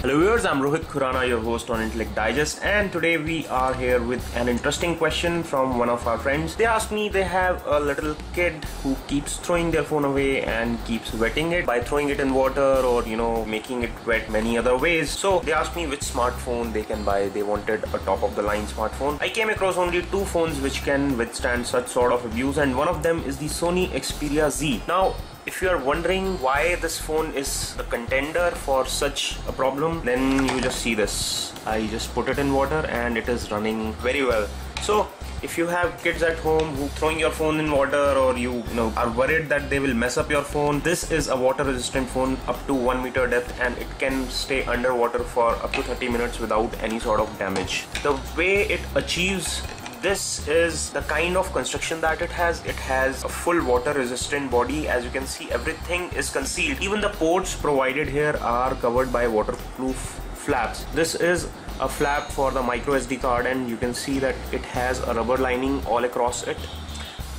Hello viewers, I'm Rohit Khurana, your host on Intellect Digest, and today we are here with an interesting question from one of our friends. They asked me they have a little kid who keeps throwing their phone away and keeps wetting it by throwing it in water or making it wet many other ways. So they asked me which smartphone they can buy. They wanted a top of the line smartphone. I came across only two phones which can withstand such sort of abuse, and one of them is the Sony Xperia Z. Now, if you are wondering why this phone is a contender for such a problem, then you just see this. I just put it in water and it is running very well. So if you have kids at home who throwing your phone in water, or you are worried that they will mess up your phone, this is a water resistant phone up to 1 meter depth, and it can stay underwater for up to 30 minutes without any sort of damage. The way it achieves this is the kind of construction that it has. It has a full water resistant body. As you can see, everything is concealed. Even the ports provided here are covered by waterproof flaps. This is a flap for the micro SD card, and you can see that it has a rubber lining all across it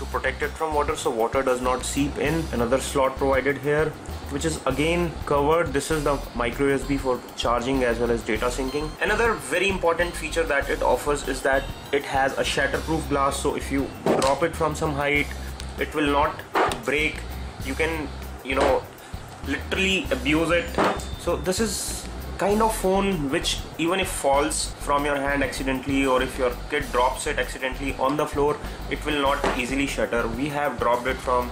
to protect it from water, so water does not seep in. Another slot provided here which is again covered. This is the micro USB for charging as well as data syncing. Another very important feature that it offers is that it has a shatterproof glass, so if you drop it from some height, it will not break. You can literally abuse it. So this is kind of phone which, even if falls from your hand accidentally, or if your kid drops it accidentally on the floor, it will not easily shatter. We have dropped it from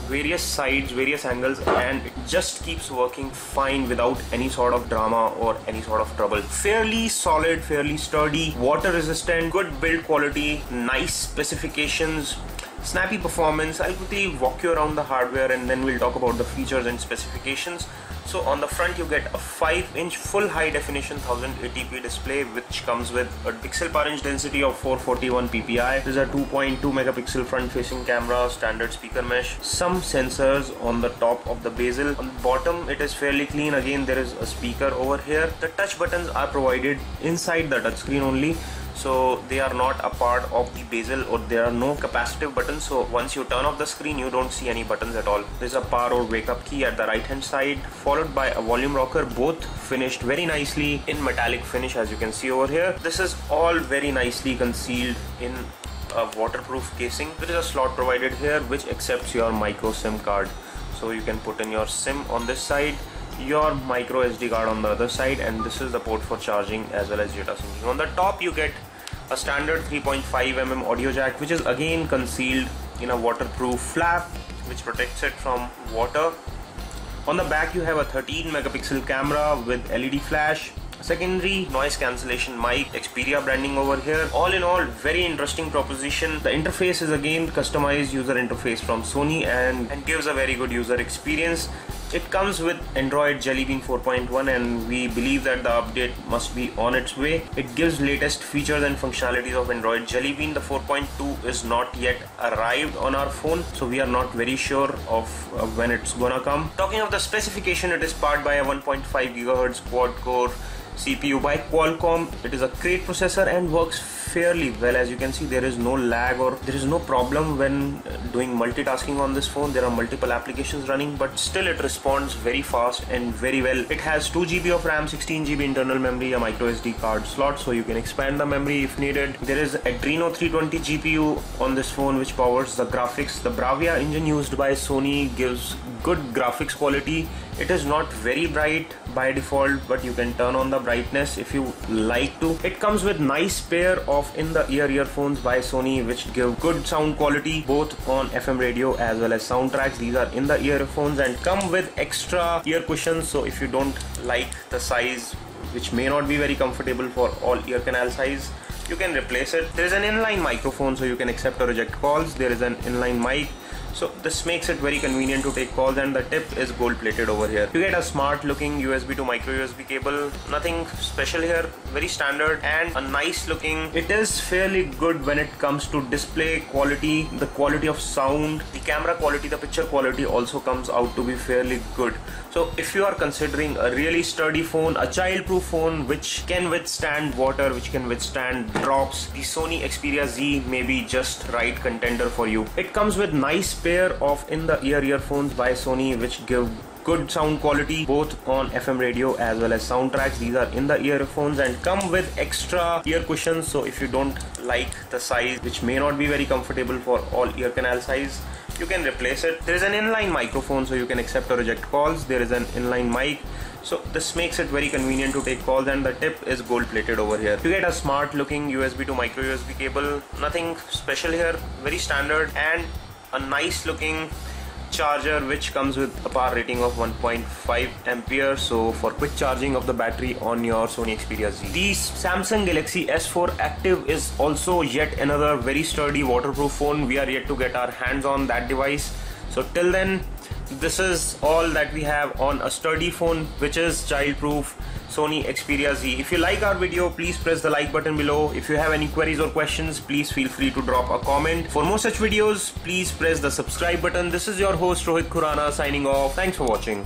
various sides, various angles, and it just keeps working fine without any sort of drama or any sort of trouble. Fairly solid, fairly sturdy, water resistant, good build quality, nice specifications, snappy performance. I'll quickly walk you around the hardware and then we'll talk about the features and specifications. So on the front you get a 5-inch full high definition 1080p display which comes with a pixel per inch density of 441 ppi. There's a 2.2 megapixel front facing camera, standard speaker mesh, some sensors on the top of the bezel. On the bottom it is fairly clean. Again, there is a speaker over here. The touch buttons are provided inside the touchscreen only, so they are not a part of the bezel, or there are no capacitive buttons. So once you turn off the screen, you don't see any buttons at all. There's a power or wake up key at the right hand side, followed by a volume rocker, both finished very nicely in metallic finish, as you can see over here. This is all very nicely concealed in a waterproof casing. There is a slot provided here which accepts your micro SIM card, so you can put in your SIM on this side, your micro SD card on the other side, and this is the port for charging as well as data syncing. On the top you get a standard 3.5mm audio jack, which is again concealed in a waterproof flap which protects it from water. On the back you have a 13 megapixel camera with LED flash, secondary noise cancellation mic, Xperia branding over here. All in all, very interesting proposition. The interface is again customized user interface from Sony and gives a very good user experience. It comes with Android Jelly Bean 4.1, and we believe that the update must be on its way. It gives latest features and functionalities of Android Jelly Bean. The 4.2 is not yet arrived on our phone, so we are not very sure of when it's gonna come. Talking of the specification, it is powered by a 1.5 GHz quad-core CPU by Qualcomm. It is a great processor and works fairly well. As you can see, there is no lag or there is no problem when doing multitasking on this phone. There are multiple applications running, but still it responds very fast and very well. It has 2 GB of RAM, 16 GB internal memory, a micro SD card slot, so you can expand the memory if needed. There is Adreno 320 GPU on this phone which powers the graphics. The Bravia engine used by Sony gives good graphics quality. It is not very bright by default, but you can turn on the brightness if you like to. It comes with nice pair of in-the-ear earphones by Sony which give good sound quality both on FM radio as well as soundtracks. These are in-the-ear earphones and come with extra ear cushions, so if you don't like the size, which may not be very comfortable for all ear canal size, you can replace it. There is an inline microphone, so you can accept or reject calls. There is an inline mic, so this makes it very convenient to take calls, and the tip is gold plated over here. You get a smart looking USB to micro USB cable. Nothing special here, very standard and a nice looking. It is fairly good when it comes to display quality, the quality of sound, the camera quality, the picture quality also comes out to be fairly good. So if you are considering a really sturdy phone, a child-proof phone which can withstand water, which can withstand drops, the Sony Xperia Z may be just right contender for you. It comes with nice pair of in-the-ear earphones by Sony which give good sound quality both on FM radio as well as soundtracks. These are in the earphones and come with extra ear cushions, so if you don't like the size, which may not be very comfortable for all ear canal size, you can replace it. There is an inline microphone, so you can accept or reject calls. There is an inline mic, so this makes it very convenient to take calls, and the tip is gold plated over here. You get a smart looking USB to micro USB cable, nothing special here, very standard, and a nice looking charger which comes with a power rating of 1.5 ampere, so for quick charging of the battery on your Sony Xperia Z. The Samsung Galaxy S4 Active is also yet another very sturdy waterproof phone. We are yet to get our hands on that device, so till then this is all that we have on a sturdy phone which is childproof, Sony Xperia Z. If you like our video, please press the like button below. If you have any queries or questions, please feel free to drop a comment. For more such videos, please press the subscribe button. This is your host Rohit Khurana signing off. Thanks for watching.